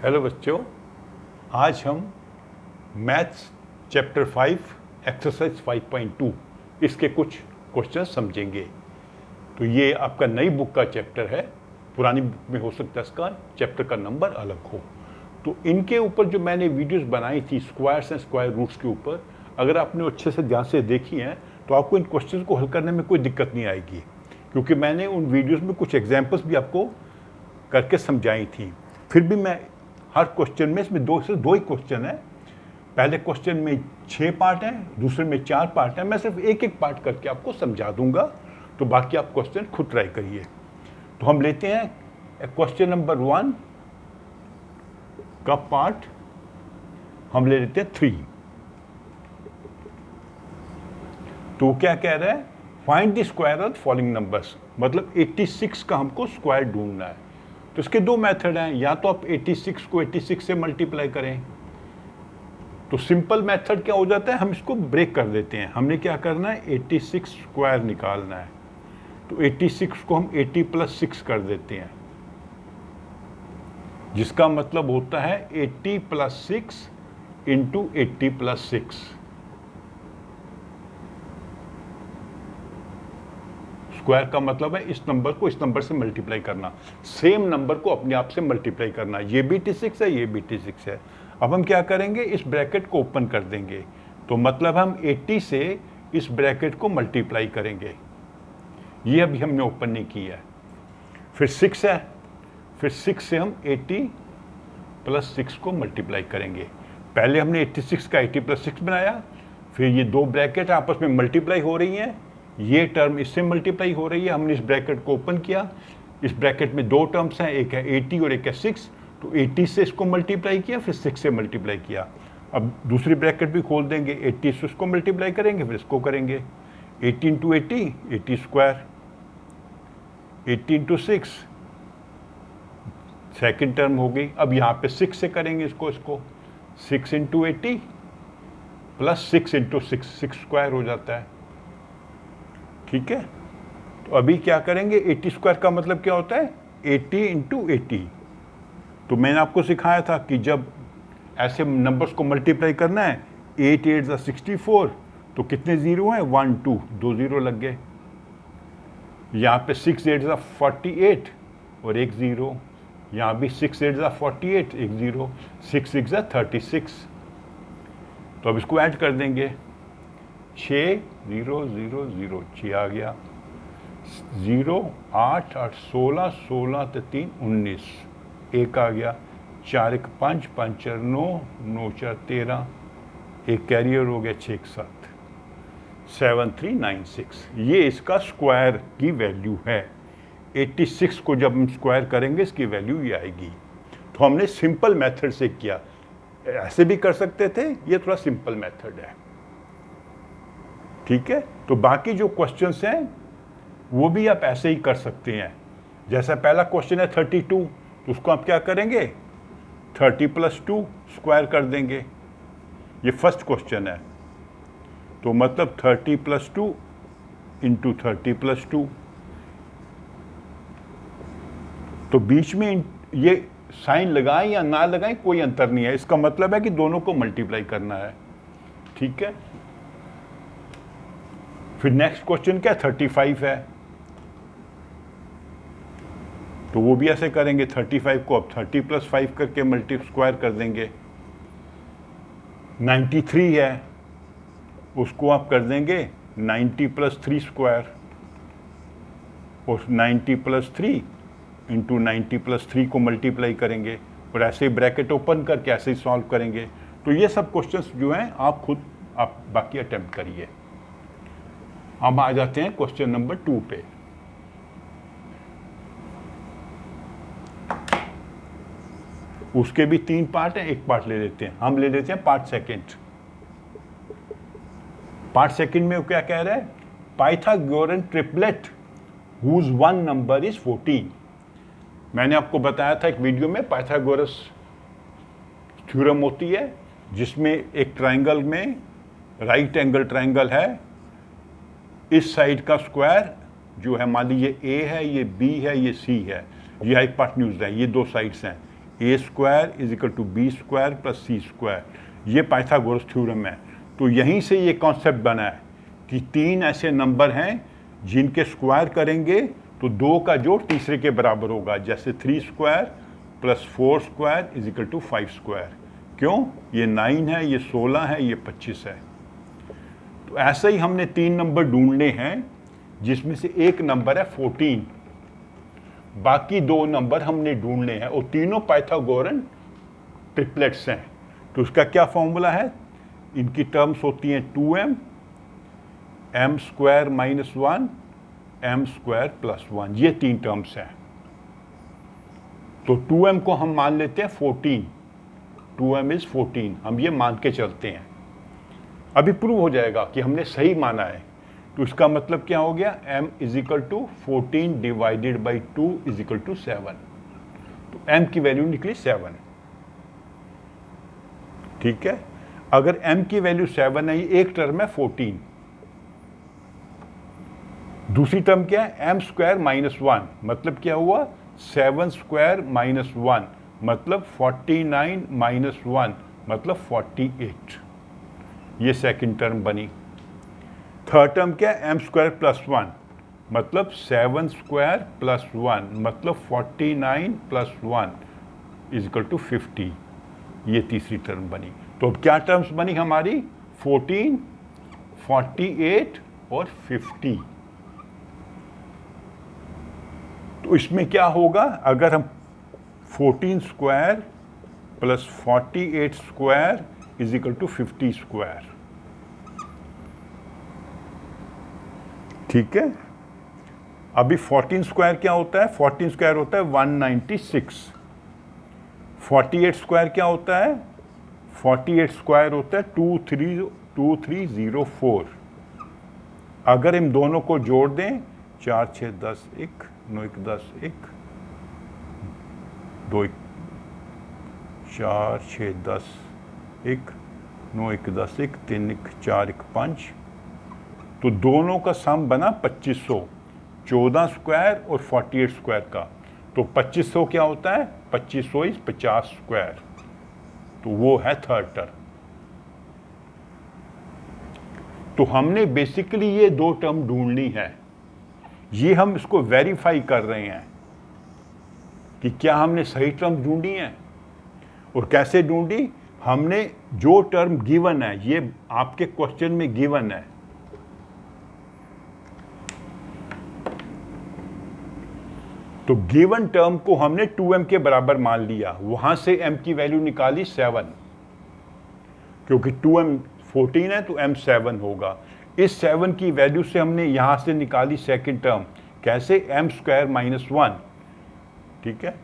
Hello बच्चों, आज हम मैथ्स चैप्टर 5 एक्सरसाइज 5.2 इसके कुछ क्वेश्चन समझेंगे। तो ये आपका नई बुक का चैप्टर है, पुरानी बुक में हो सकता है इसका चैप्टर का नंबर अलग हो। तो इनके ऊपर जो मैंने वीडियोस बनाई थी स्क्वायर्स एंड स्क्वायर रूट्स के ऊपर, अगर आपने अच्छे से ध्यान से देखी हैं तो आपको इन क्वेश्चन को हल करने में कोई दिक्कत नहीं आएगी, क्योंकि मैंने उन वीडियोज़ में कुछ एग्जाम्पल्स भी आपको करके समझाई थी। फिर भी मैं हर क्वेश्चन में, इसमें दो ही क्वेश्चन है। पहले क्वेश्चन में 6 पार्ट हैं, दूसरे में 4 पार्ट हैं। मैं सिर्फ एक एक पार्ट करके आपको समझा दूंगा, तो बाकी आप क्वेश्चन खुद ट्राई करिए। तो हम लेते हैं क्वेश्चन नंबर 1 का पार्ट, हम ले लेते हैं 3। तो क्या कह रहा है, find the square of following numbers, मतलब 86 का हमको स्क्वायर ढूंढना है। तो इसके दो मेथड हैं, या तो आप 86 को 86 से मल्टीप्लाई करें। तो सिंपल मेथड क्या हो जाता है, हम इसको ब्रेक कर देते हैं। हमने क्या करना है, 86 स्क्वायर निकालना है। तो 86 को हम 80 + 6 कर देते हैं, जिसका मतलब होता है 80 + 6 × 80 + 6। स्क्वायर का मतलब है इस नंबर को इस नंबर से मल्टीप्लाई करना, सेम नंबर को अपने आप से मल्टीप्लाई करना। ये भी 86 है, ये भी 86 है। अब हम क्या करेंगे, इस ब्रैकेट को ओपन कर देंगे। तो मतलब हम 80 से इस ब्रैकेट को मल्टीप्लाई करेंगे। ये अभी हमने ओपन नहीं किया है। फिर 6 है, फिर 6 से हम 80 + 6 को मल्टीप्लाई करेंगे। पहले हमने 86 का 80 + 6 बनाया, फिर ये दो ब्रैकेट आपस में मल्टीप्लाई हो रही हैं, ये टर्म इससे मल्टीप्लाई हो रही है। हमने इस ब्रैकेट को ओपन किया, इस ब्रैकेट में दो टर्म्स हैं, एक है 80 और एक है 6। तो 80 से इसको मल्टीप्लाई किया, फिर 6 से मल्टीप्लाई किया। अब दूसरी ब्रैकेट भी खोल देंगे, 80 से इसको मल्टीप्लाई करेंगे, फिर इसको करेंगे 80 × 80 80 स्क्वायर, 80 × 6 सेकेंड टर्म हो गई। अब यहाँ पे 6 से करेंगे इसको 6 × 80 + 6 × 6 6 स्क्वायर हो जाता है। ठीक है, तो अभी क्या करेंगे, 80 स्क्वायर का मतलब क्या होता है, 80 × 80। तो मैंने आपको सिखाया था कि जब ऐसे नंबर्स को मल्टीप्लाई करना है, 8 8 = 64, तो कितने ज़ीरो हैं, 1 2, 2 ज़ीरो लग गए। यहाँ पे 6 8 = 48 और 1 ज़ीरो। यहाँ भी 6 8 = 48, 1 ज़ीरो, 6 6 = 36। तो अब इसको ऐड कर देंगे, 6 0 0 0, 6 आ गया, 0 8 8 16 16 + 3 19, 1 आ गया, 4 1 5 5 4 9 9 4 13, एक कैरियर हो गया, 6 1 7 7396। ये इसका स्क्वायर की वैल्यू है। 86 को जब हम स्क्वायर करेंगे इसकी वैल्यू ये आएगी। तो हमने सिंपल मेथड से किया, ऐसे भी कर सकते थे, ये थोड़ा सिंपल मेथड है। ठीक है, तो बाकी जो क्वेश्चंस हैं वो भी आप ऐसे ही कर सकते हैं। जैसा पहला क्वेश्चन है 32, तो उसको आप क्या करेंगे, 30 + 2 स्क्वायर कर देंगे। ये फर्स्ट क्वेश्चन है, तो मतलब 30 + 2 × 30 + 2। तो बीच में ये साइन लगाएं या ना लगाएं कोई अंतर नहीं है, इसका मतलब है कि दोनों को मल्टीप्लाई करना है। ठीक है, फिर नेक्स्ट क्वेश्चन क्या, 35 है, तो वो भी ऐसे करेंगे। 35 को अब 30 + 5 करके स्क्वायर कर देंगे। 93 है, उसको आप कर देंगे 90 + 3 स्क्वायर, और 90 + 3 × 90 + 3 को मल्टीप्लाई करेंगे, और ऐसे ही ब्रैकेट ओपन करके ऐसे ही सॉल्व करेंगे। तो ये सब क्वेश्चंस जो हैं आप खुद बाकी अटेम्प्ट करिए। हम आ जाते हैं क्वेश्चन नंबर 2 पे। उसके भी 3 पार्ट हैं, एक पार्ट ले लेते हैं। हम ले लेते हैं पार्ट सेकंड। पार्ट सेकंड में वो क्या कह रहा है, Pythagorean triplet whose one number is 14। मैंने आपको बताया था एक वीडियो में, पाइथागोरस थ्योरम होती है जिसमें एक ट्राइंगल में राइट एंगल ट्राइंगल है, इस साइड का स्क्वायर जो है, मान लीजिए ए है, ये बी है, ये सी है, ये हाइपोटेन्यूज है, ये दो साइड्स हैं। A square is equal to B square plus C square, ये पाइथागोरस थ्योरम है। तो यहीं से ये कॉन्सेप्ट बना है कि 3 ऐसे नंबर हैं जिनके स्क्वायर करेंगे तो 2 का जोड़ तीसरे के बराबर होगा, जैसे 3 square plus 4 square is equal to 5 square. क्यों? ये 9 है, ये 16 है, ये 25 है। तो ऐसे ही हमने 3 नंबर ढूंढने हैं जिसमें से एक नंबर है 14, बाकी 2 नंबर हमने ढूंढने हैं और तीनों पाइथागोरन ट्रिपलेट्स हैं। तो उसका क्या फॉर्मूला है? इनकी टर्म्स होती हैं 2m, m square minus 1, m square plus 1, ये 3 टर्म्स हैं। तो 2m को हम मान लेते हैं 14, 2m इज 14, हम ये मान के चलते हैं। अभी प्रूव हो जाएगा कि हमने सही माना है। तो इसका मतलब क्या हो गया? m is equal to 14 divided by 2 is equal to 7। तो m की वैल्यू निकली 7। ठीक है, अगर m की वैल्यू 7 है, एक टर्म है 14, दूसरी टर्म क्या है? m स्क्वायर माइनस 1, मतलब क्या हुआ? 7 स्क्वायर माइनस 1, मतलब 49 माइनस 1, मतलब 48, ये सेकंड टर्म बनी। थर्ड टर्म क्या है? m स्क्वायर प्लस 1, मतलब 7 स्क्वायर प्लस 1, मतलब 49 प्लस 1 इज इक्वल टू 50, ये तीसरी टर्म बनी। तो अब क्या टर्म्स बनी हमारी? 14, 48 और 50। तो इसमें क्या होगा? अगर हम 14 square plus 48 square is equal to 50 square, ठीक है। अभी 14 स्क्वायर क्या होता है? 14 स्क्वायर होता है 196। 48 स्क्वायर क्या होता है? 48 स्क्वायर होता है 2304। अगर इन दोनों को जोड़ दें, 4 6 10 1, 9 1 10 1, 2 1 4 6 10 1, 9 1 10 1, 3 1 4 1 5, तो दोनों का सम बना 2500, 14 स्क्वायर और 48 स्क्वायर का। तो 2500 क्या होता है? 2500 इज 50 स्क्वायर, तो वो है थर्ड टर्म। तो हमने बेसिकली ये 2 टर्म ढूंढनी है, ये हम इसको वेरीफाई कर रहे हैं कि क्या हमने सही टर्म ढूंढी है। और कैसे ढूंढी? हमने जो टर्म गिवन है, ये आपके क्वेश्चन में गिवन है, तो गिवन टर्म को हमने 2m के बराबर मान लिया, वहां से m की वैल्यू निकाली 7, क्योंकि 2m 14 है तो m 7 होगा। इस 7 की वैल्यू से हमने यहां से निकाली सेकंड टर्म, कैसे? m स्क्वायर माइनस 1, ठीक है।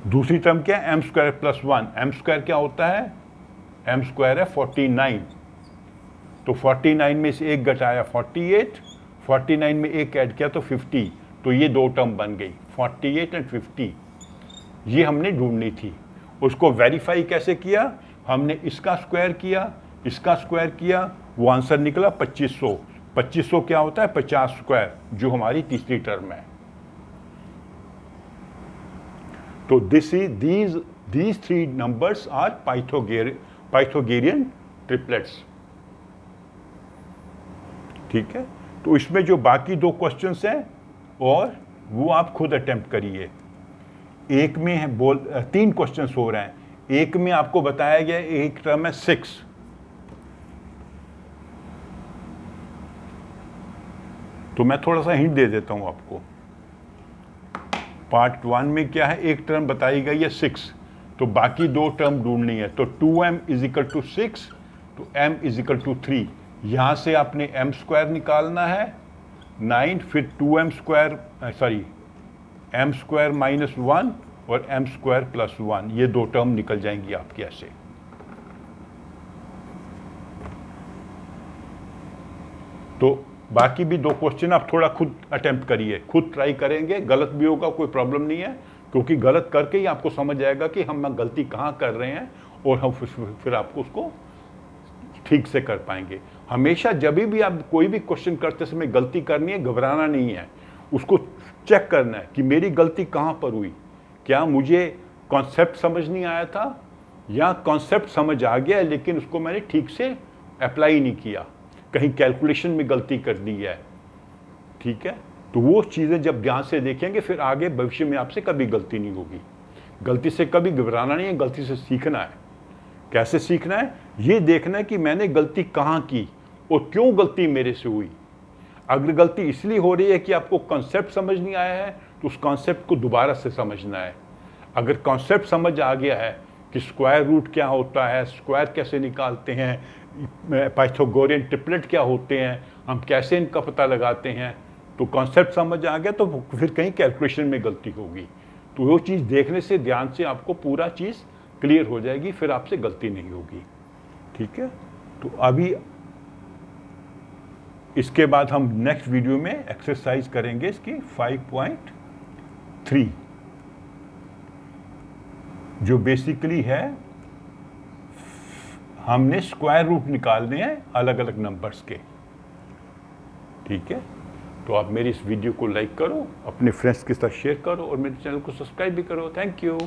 दूसरी टर्म क्या है? m square plus 1। m square क्या होता है? m स्क्वायर है 49, तो 49 में से एक घटाया 48, 49 में एक ऐड किया तो 50, तो ये 2 टर्म बन गई 48 एंड 50। ये हमने ढूंढनी थी। उसको वेरीफाई कैसे किया? हमने इसका स्क्वायर किया, इसका स्क्वायर किया, वो आंसर निकला 2500। 2500 क्या होता है? 50 स्क्वायर, जो हमारी तीसरी टर्म है। तो these 3 numbers are Pythagorean triplets, ठीक है। तो इसमें जो बाकी 2 क्वेश्चंस हैं और वो आप खुद अटेम्प्ट करिए। एक में है 3 क्वेश्चंस हो रहे हैं, एक में आपको बताया गया एक टर्म है 6, तो मैं थोड़ा सा हिंट दे देता हूं आपको। पार्ट 1 में क्या है? एक टर्म बताई गई है 6, तो बाकी 2 टर्म ढूंढनी है। तो 2m इज इक्वल टू 6, तो m इज इक्वल टू 3। यहां से आपने m स्क्वायर निकालना है 9, फिर 2m square m square minus 1 और m स्क्वायर प्लस 1, ये 2 टर्म निकल जाएंगी आपकी ऐसे। तो बाकी भी 2 क्वेश्चन आप थोड़ा खुद अटेम्प्ट करिए, खुद ट्राई करेंगे, गलत भी होगा कोई प्रॉब्लम नहीं है, क्योंकि गलत करके ही आपको समझ आएगा कि हम गलती कहाँ कर रहे हैं और हम फिर आपको उसको ठीक से कर पाएंगे। हमेशा जब भी आप कोई भी क्वेश्चन करते समय गलती करनी है, घबराना नहीं है, उसको चेक करना है कि मेरी गलती कहाँ पर हुई, क्या मुझे कॉन्सेप्ट समझ नहीं आया था या कॉन्सेप्ट समझ आ गया लेकिन उसको मैंने ठीक से अप्लाई नहीं किया, कहीं कैलकुलेशन में गलती कर दी है, ठीक है। तो वो चीज़ें जब ध्यान से देखेंगे फिर आगे भविष्य में आपसे कभी गलती नहीं होगी। गलती से कभी घबराना नहीं है, गलती से सीखना है। कैसे सीखना है? ये देखना है कि मैंने गलती कहाँ की और क्यों गलती मेरे से हुई। अगर गलती इसलिए हो रही है कि आपको कॉन्सेप्ट समझ नहीं आया है तो उस कॉन्सेप्ट को दोबारा से समझना है। अगर कॉन्सेप्ट समझ आ गया है कि स्क्वायर रूट क्या होता है, स्क्वायर कैसे निकालते हैं, पाइथागोरियन ट्रिपलेट क्या होते हैं, हम कैसे इनका पता लगाते हैं, तो कॉन्सेप्ट समझ आ गया तो फिर कहीं कैलकुलेशन में गलती होगी। तो वो चीज़ देखने से, ध्यान से आपको पूरा चीज़ क्लियर हो जाएगी, फिर आपसे गलती नहीं होगी, ठीक है। तो अभी इसके बाद हम नेक्स्ट वीडियो में एक्सरसाइज करेंगे इसकी 5.3 जो बेसिकली है हमने स्क्वायर रूट निकालने हैं अलग अलग नंबर्स के, ठीक है। तो आप मेरी इस वीडियो को लाइक करो, अपने फ्रेंड्स के साथ शेयर करो और मेरे चैनल को सब्सक्राइब भी करो। Thank you.